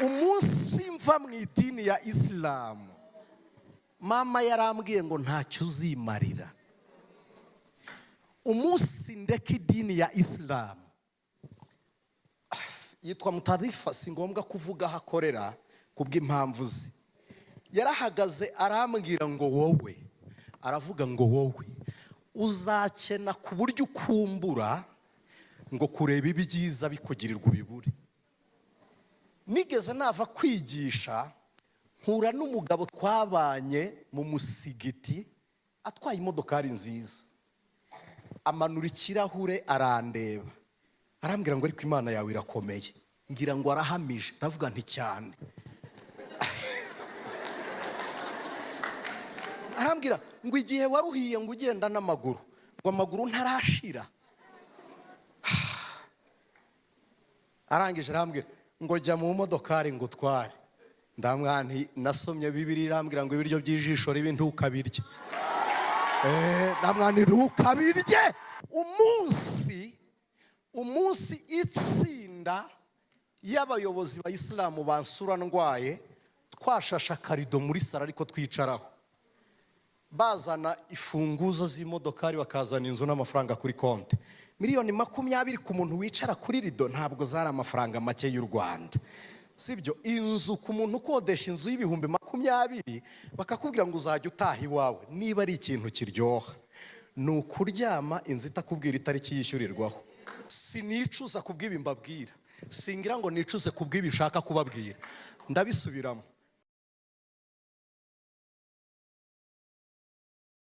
umunsi mva mu idini ya Isilamu, mama yarambwiye ngo ntacyo uzimarira. Umunsi ndeka idini ya Isilamu, yitwa Mutarifa, si ngombwa kuvuga aho akorera kubw'impamvu ze. Yarahagaze arambwira ngo wowe, aravuga ngo wowe uzakena ku buryo ukumbura ngo kureba ibyiza bikugirirwa ubibure. Nigeze nava kwigisha, mpura n'umugabo twabanye mu musigiti atwaye imodokari nziza, amanura ikirahure arandeba, arambwira ngo ariko Imana yawe irakomeye. Ngira ngo arahamije, ndavuga nti cyane. Arambwira ngo igihe waruhiye ngo ugenda n'amaguru, ngo amaguru ntarashira. Arangije arambwira ngo jya mu modokari ngo utware. Ndamwira nti nasomye Bibiliya irambwira ngo ibiryo by'ijisho ribi ntukabirye. Ndamwira nti ntukabirye. Umunsi itsinda y'abayobozi ba Isilamu bansura ndwaye, twashasha karido muri sara ariko twicaraho, bazana ifunguzo z'imodokari bakazana inzu n'amafaranga kuri konti. Miliyoni 20 ku muntu wicara kuri rido ntabwo zari amafaranga make y'u Rwanda, sibyo? Inzu ku muntu ukodesha inzu y'ibihumbi 20 bakakubwira ngo uzajya utaha iwawe. Niba ari ikintu kiryoha, ni ukuryama inzu itakubwira itariki yishyurirwaho. Sinicuza kubw'ibi mbabwira, singira ngo nicuze kubw'ibi nshaka kubabwira. Ndabisubiramo.